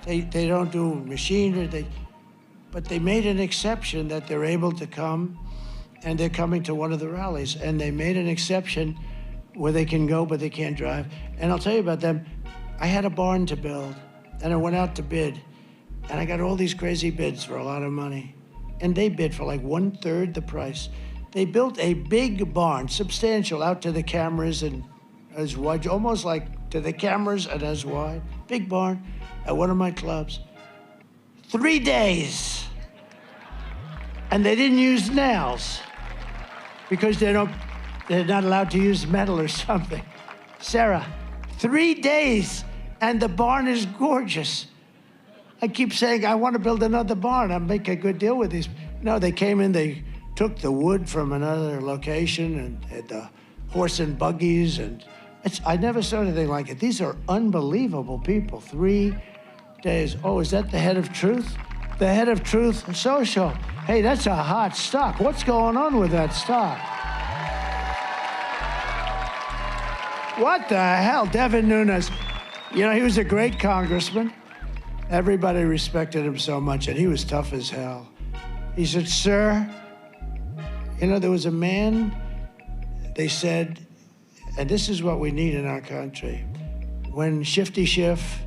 They don't do machinery, but they made an exception that they're able to come, and they're coming to one of the rallies, and they made an exception where they can go, but they can't drive. And I'll tell you about them. I had a barn to build, and I went out to bid, and I got all these crazy bids for a lot of money. And they bid for like 1/3 the price. They built a big barn, substantial, out to the cameras and as wide, almost like to the cameras and as wide. Big barn at one of my clubs. 3 days. And they didn't use nails because they're not allowed to use metal or something. Sarah, 3 days, and the barn is gorgeous. I keep saying, I want to build another barn. I'll make a good deal with these. No, they came in, they took the wood from another location and the horse and buggies. And I never saw anything like it. These are unbelievable people. 3 days. Oh, is that the head of Truth? The head of Truth Social. Hey, that's a hot stock. What's going on with that stock? What the hell? Devin Nunes. You know, he was a great congressman. Everybody respected him so much, and he was tough as hell. He said, sir, you know, there was a man, they said, and this is what we need in our country. When Shifty Schiff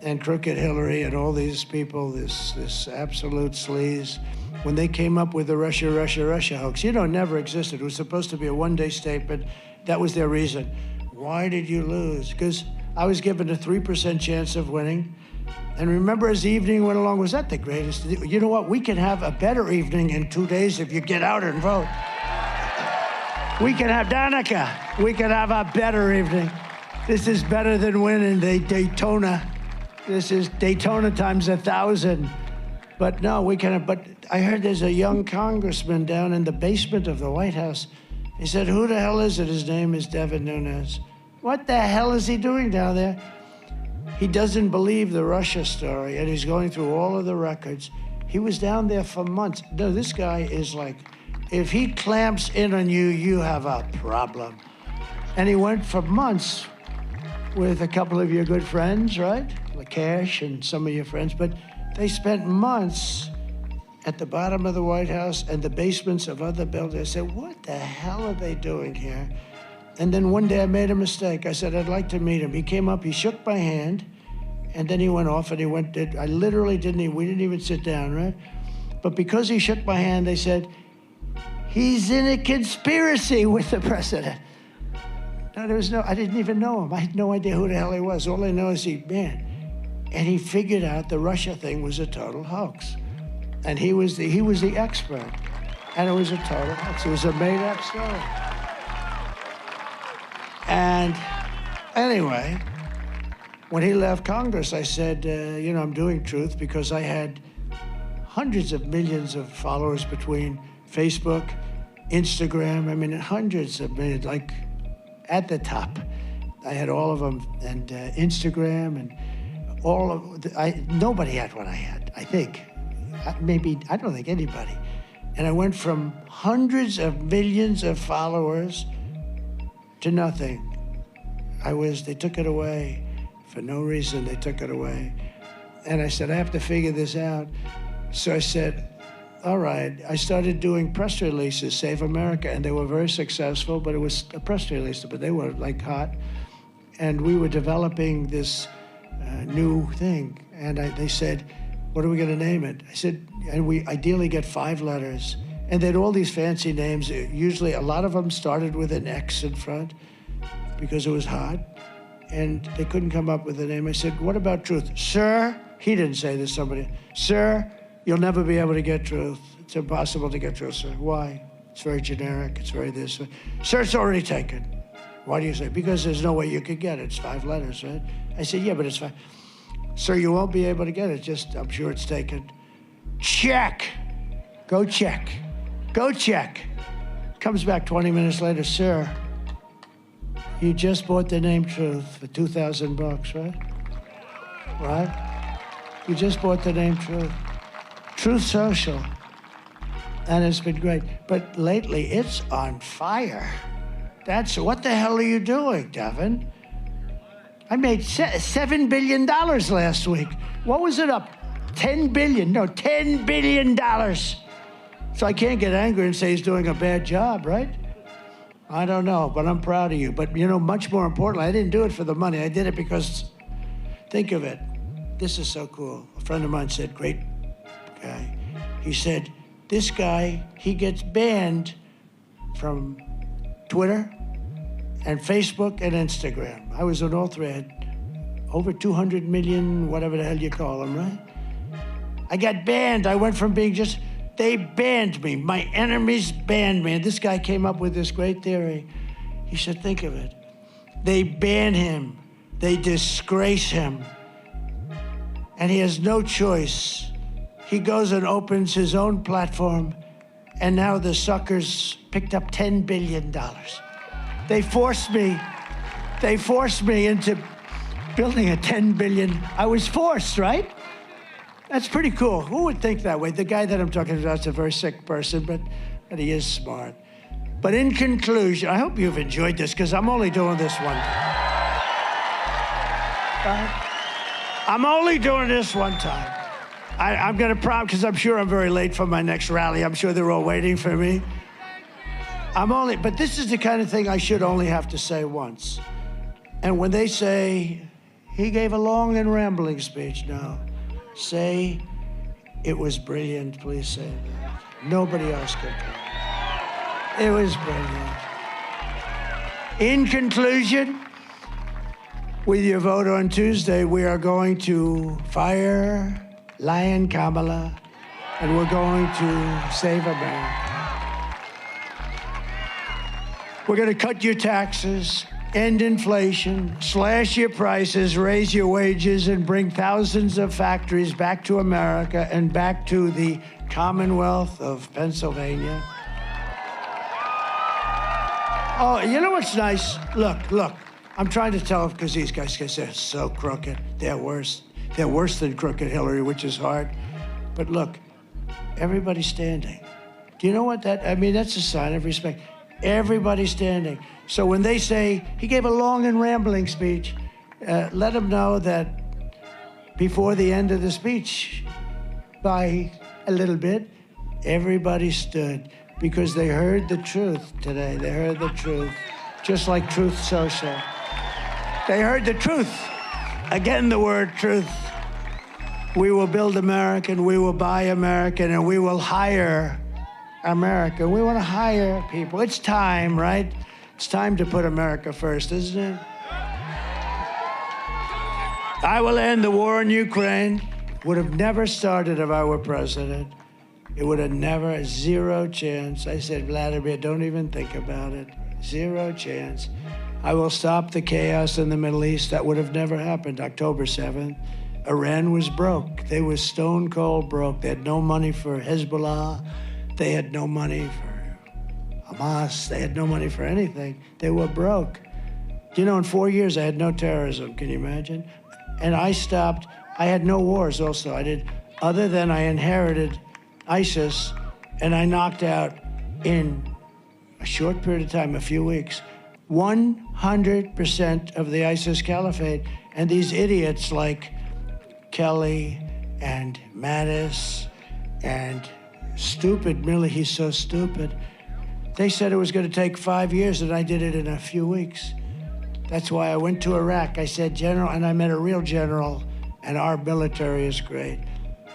and Crooked Hillary and all these people, this absolute sleaze, when they came up with the Russia, Russia, Russia hoax, you know, never existed. It was supposed to be a one-day statement. That was their reason. Why did you lose? Because I was given a 3% chance of winning. And remember, as the evening went along, was that the greatest? You know what? We can have a better evening in 2 days if you get out and vote. We can have, Danica, we can have a better evening. This is better than winning the Daytona. This is Daytona times 1,000. But no, we can have, but I heard there's a young congressman down in the basement of the White House. He said, who the hell is it? His name is Devin Nunes. What the hell is he doing down there? He doesn't believe the Russia story, and he's going through all of the records. He was down there for months. No, this guy is like, if he clamps in on you, you have a problem. And he went for months with a couple of your good friends, right? Lakesh and some of your friends, but they spent months at the bottom of the White House and the basements of other buildings. I said, what the hell are they doing here? And then one day I made a mistake. I said, I'd like to meet him. He came up, he shook my hand, and then he went off and he went, I literally we didn't even sit down, right? But because he shook my hand, they said, he's in a conspiracy with the president. No, I didn't even know him. I had no idea who the hell he was. All I know is and he figured out the Russia thing was a total hoax. And he was the expert. And it was a total hoax. It was a made-up story. And anyway, when he left Congress, I said, you know, I'm doing Truth because I had hundreds of millions of followers between Facebook, Instagram, I mean, hundreds of millions, like at the top. I had all of them, and Instagram, nobody had what I had, I think. Maybe, I don't think anybody. And I went from hundreds of millions of followers to nothing. They took it away. For no reason, they took it away. And I said, I have to figure this out. So I said, all right. I started doing press releases, Save America, and they were very successful, but it was a press release, but they were like hot. And we were developing this new thing. And they said, what are we gonna name it? I said, and we ideally get 5 letters. And they had all these fancy names. Usually a lot of them started with an X in front because it was hot. And they couldn't come up with a name. I said, what about truth? Sir, he didn't say this, somebody. Sir, you'll never be able to get truth. It's impossible to get truth, sir. Why? It's very generic, it's very this. Sir, it's already taken. Why do you say? Because there's no way you could get it. It's 5 letters, right? I said, yeah, but it's 5. Sir, you won't be able to get it. I'm sure it's taken. Check. Go check. Go check. Comes back 20 minutes later, sir, you just bought the name Truth for $2,000, right? Right? You just bought the name Truth. Truth Social. And it's been great. But lately, it's on fire. What the hell are you doing, Devin? I made $7 billion last week. What was it up? 10 billion, no, $10 billion. So I can't get angry and say he's doing a bad job, right? I don't know, but I'm proud of you. But much more importantly, I didn't do it for the money. I did it because, think of it. This is so cool. A friend of mine said, great guy. He said, this guy, he gets banned from Twitter and Facebook and Instagram. I was on all 3. I had over 200 million, whatever the hell you call them, right? I got banned. I went from being they banned me. My enemies banned me. And this guy came up with this great theory. He said, think of it. They ban him. They disgrace him. And he has no choice. He goes and opens his own platform, and now the suckers picked up $10 billion. They forced me into building a 10 billion. I was forced, right? That's pretty cool. Who would think that way? The guy that I'm talking about is a very sick person, but he is smart. But in conclusion, I hope you've enjoyed this, because I'm only doing this one time. I'm only doing this one time. I'm going to promise, because I'm sure I'm very late for my next rally. I'm sure they're all waiting for me. But this is the kind of thing I should only have to say once. And when they say, he gave a long and rambling speech, no. Say, it was brilliant, please say that. Nobody else could do it. It was brilliant. In conclusion, with your vote on Tuesday, we are going to fire Lion Kamala, and we're going to save America. We're going to cut your taxes, end inflation, slash your prices, raise your wages, and bring thousands of factories back to America and back to the Commonwealth of Pennsylvania. Oh, you know what's nice? Look. I'm trying to tell, because these guys are so crooked. They're worse. They're worse than crooked Hillary, which is hard. But look, everybody's standing. Do you know what that's a sign of respect. Everybody's standing. So when they say, he gave a long and rambling speech, let them know that before the end of the speech, by a little bit, everybody stood, because they heard the truth today. They heard the truth, just like Truth Social. They heard the truth. Again, the word truth. We will build American, we will buy American, and we will hire America. We want to hire people. It's time, right? It's time to put America first, isn't it? I will end the war in Ukraine. Would have never started if I were president. It would have never, 0 chance. I said, Vladimir, don't even think about it. 0 chance. I will stop the chaos in the Middle East. That would have never happened. October 7th, Iran was broke. They were stone cold broke. They had no money for Hezbollah. They had no money for Hamas. They had no money for anything. They were broke. In 4 years, I had no terrorism. Can you imagine? And I stopped. I had no wars also. Other than I inherited ISIS, and I knocked out in a short period of time, a few weeks, 100% of the ISIS caliphate. And these idiots like Kelly and Mattis and stupid Milley, he's so stupid. They said it was going to take 5 years, and I did it in a few weeks. That's why I went to Iraq. I said, General, and I met a real general, and our military is great.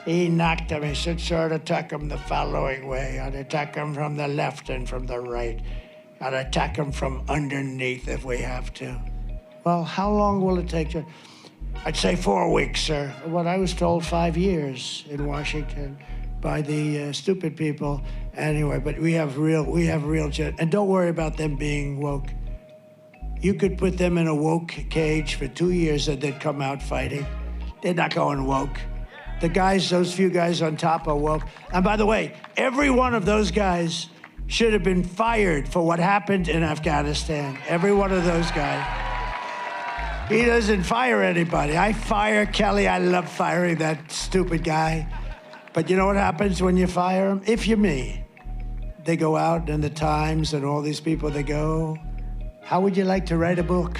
He knocked him. He said, sir, attack him the following way. I'd attack him from the left and from the right. I'd attack him from underneath if we have to. Well, how long will it take? I'd say 4 weeks, sir. What I was told 5 years in Washington by the stupid people. Anyway, but we have real, and don't worry about them being woke. You could put them in a woke cage for 2 years and they'd come out fighting. They're not going woke. The guys, those few guys on top are woke. And by the way, every one of those guys should have been fired for what happened in Afghanistan. Every one of those guys. He doesn't fire anybody. I fire Kelly. I love firing that stupid guy. But you know what happens when you fire him? If you're me, they go out in the Times and all these people, they go, how would you like to write a book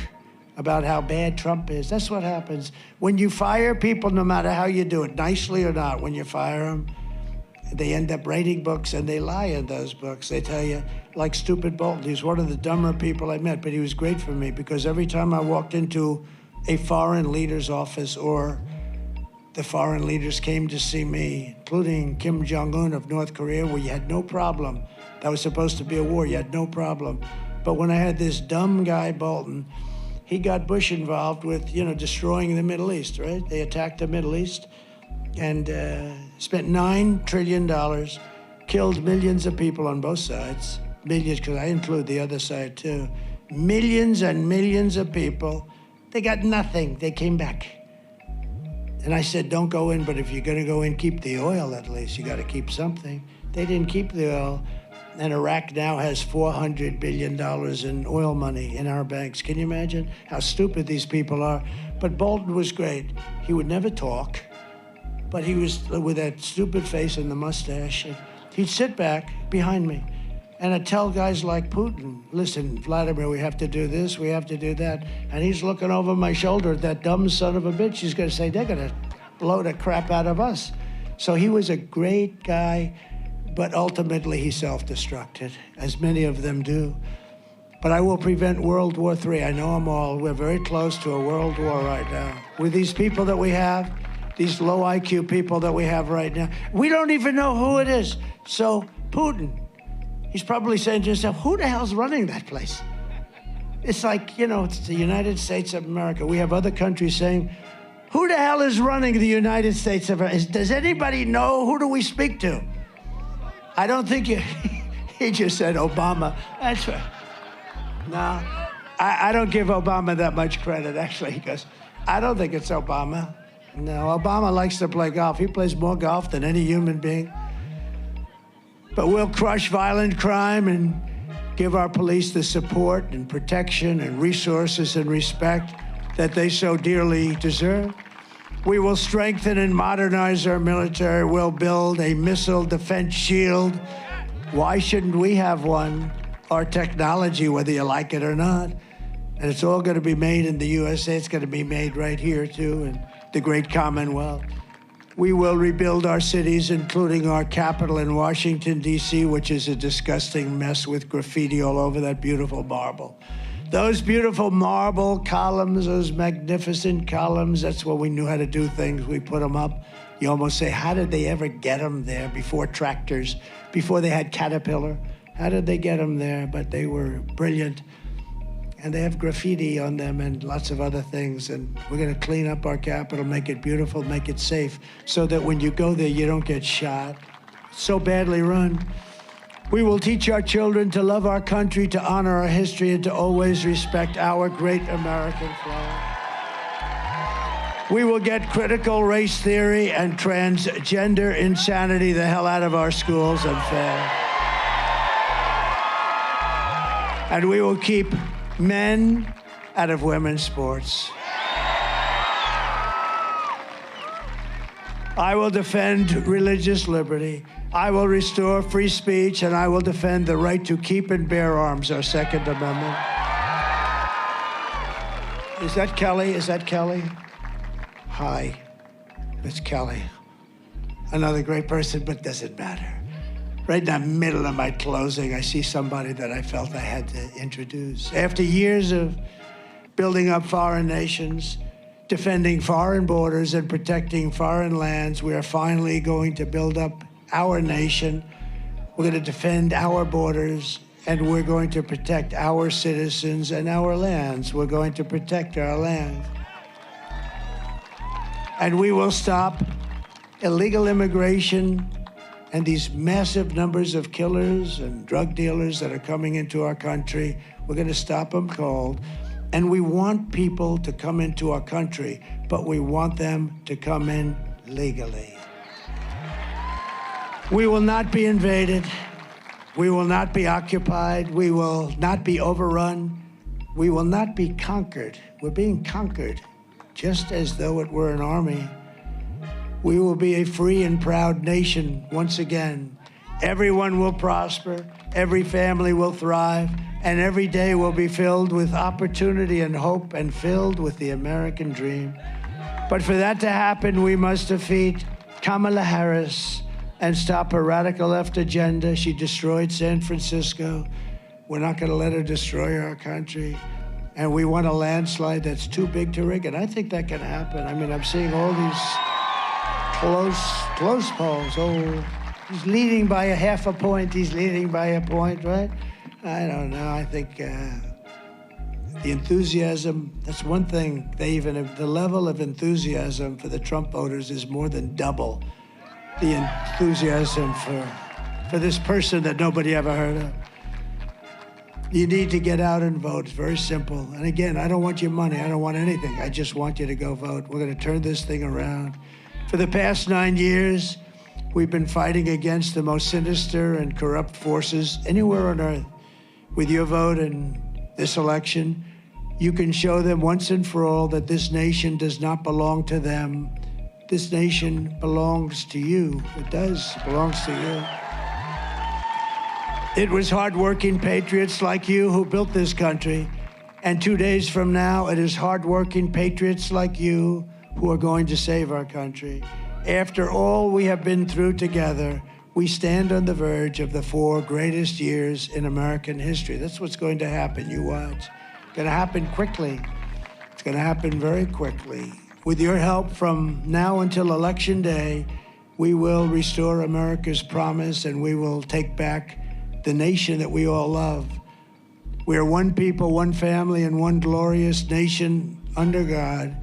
about how bad Trump is? That's what happens. When you fire people, no matter how you do it, nicely or not, when you fire them, they end up writing books and they lie in those books. They tell you, like stupid Bolton, he's one of the dumber people I met, but he was great for me because every time I walked into a foreign leader's office or the foreign leaders came to see me, including Kim Jong-un of North Korea, where you had no problem. That was supposed to be a war, you had no problem. But when I had this dumb guy, Bolton, he got Bush involved with, destroying the Middle East, right? They attacked the Middle East and spent $9 trillion, killed millions of people on both sides. Millions, because I include the other side too. Millions and millions of people. They got nothing. They came back. And I said, don't go in, but if you're going to go in, keep the oil at least. You got to keep something. They didn't keep the oil. And Iraq now has $400 billion in oil money in our banks. Can you imagine how stupid these people are? But Bolton was great. He would never talk, but he was with that stupid face and the mustache. And he'd sit back behind me. And I'd tell guys like Putin, listen, Vladimir, we have to do this, we have to do that. And he's looking over my shoulder at that dumb son of a bitch. He's going to say, they're going to blow the crap out of us. So he was a great guy, but ultimately he self-destructed, as many of them do. But I will prevent World War III. I know them all. We're very close to a world war right now. With these people that we have, these low IQ people that we have right now, we don't even know who it is. So Putin, he's probably saying to himself, who the hell's running that place? It's like, it's the United States of America. We have other countries saying, who the hell is running the United States of America? Does anybody know? Who do we speak to? I don't think he just said Obama. That's right. No, I don't give Obama that much credit, actually, because I don't think it's Obama. No, Obama likes to play golf. He plays more golf than any human being. But we'll crush violent crime and give our police the support and protection and resources and respect that they so dearly deserve. We will strengthen and modernize our military. We'll build a missile defense shield. Why shouldn't we have one? Our technology, whether you like it or not. And it's all going to be made in the USA. It's going to be made right here, too, in the great Commonwealth. We will rebuild our cities, including our capital in Washington, D.C., which is a disgusting mess with graffiti all over that beautiful marble. Those beautiful marble columns, those magnificent columns, that's when we knew how to do things. We put them up. You almost say, how did they ever get them there before tractors, before they had Caterpillar? How did they get them there? But they were brilliant. And they have graffiti on them and lots of other things. And we're going to clean up our capital, make it beautiful, make it safe, so that when you go there, you don't get shot. So badly run. We will teach our children to love our country, to honor our history, and to always respect our great American flag. We will get critical race theory and transgender insanity the hell out of our schools and fair. And we will keep men out of women's sports. I will defend religious liberty. I will restore free speech, and I will defend the right to keep and bear arms, our Second Amendment. Is that Kelly? Is that Kelly? Hi, it's Kelly. Another great person, but doesn't matter. Right in the middle of my closing, I see somebody that I felt I had to introduce. After years of building up foreign nations, defending foreign borders and protecting foreign lands, we are finally going to build up our nation. We're going to defend our borders, and we're going to protect our citizens and our lands. We're going to protect our land. And we will stop illegal immigration and these massive numbers of killers and drug dealers that are coming into our country. We're going to stop them cold. And we want people to come into our country, but we want them to come in legally. We will not be invaded. We will not be occupied. We will not be overrun. We will not be conquered. We're being conquered, just as though it were an army. We will be a free and proud nation once again. Everyone will prosper. Every family will thrive. And every day will be filled with opportunity and hope and filled with the American dream. But for that to happen, we must defeat Kamala Harris and stop her radical left agenda. She destroyed San Francisco. We're not going to let her destroy our country. And we want a landslide that's too big to rig. And I think that can happen. I mean, I'm seeing all these close polls. Oh, he's leading by a half a point. He's leading by a point, right? I don't know. I think the enthusiasm, that's one thing. The level of enthusiasm for the Trump voters is more than double the enthusiasm for this person that nobody ever heard of. You need to get out and vote. It's very simple. And again, I don't want your money. I don't want anything. I just want you to go vote. We're going to turn this thing around. For the past 9 years, we've been fighting against the most sinister and corrupt forces anywhere on earth. With your vote in this election, you can show them once and for all that this nation does not belong to them. This nation belongs to you. It does. It belongs to you. It was hardworking patriots like you who built this country. And 2 days from now, it is hardworking patriots like you who are going to save our country. After all we have been through together, we stand on the verge of the 4 greatest years in American history. That's what's going to happen. You watch. It's going to happen quickly. It's going to happen very quickly. With your help from now until Election Day, we will restore America's promise and we will take back the nation that we all love. We are one people, one family, and one glorious nation under God.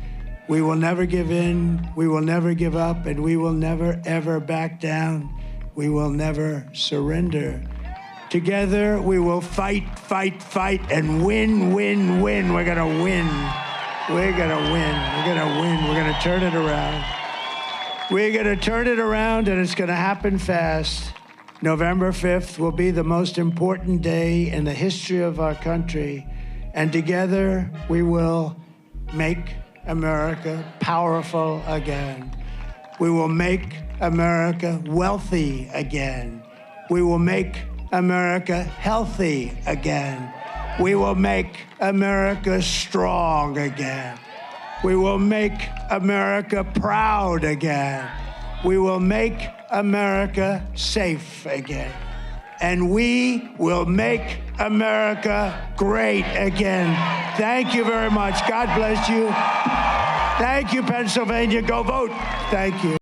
We will never give in. We will never give up, and we will never, ever back down. We will never surrender. Together, we will fight, fight, fight, and win, win, win. We're going to win. We're going to win. We're going to win. We're going to turn it around. We're going to turn it around, and it's going to happen fast. November 5th will be the most important day in the history of our country, and together, we will make America powerful again. We will make America wealthy again. We will make America healthy again. We will make America strong again. We will make America proud again. We will make America safe again. And we will make America great again. Thank you very much. God bless you. Thank you, Pennsylvania. Go vote. Thank you.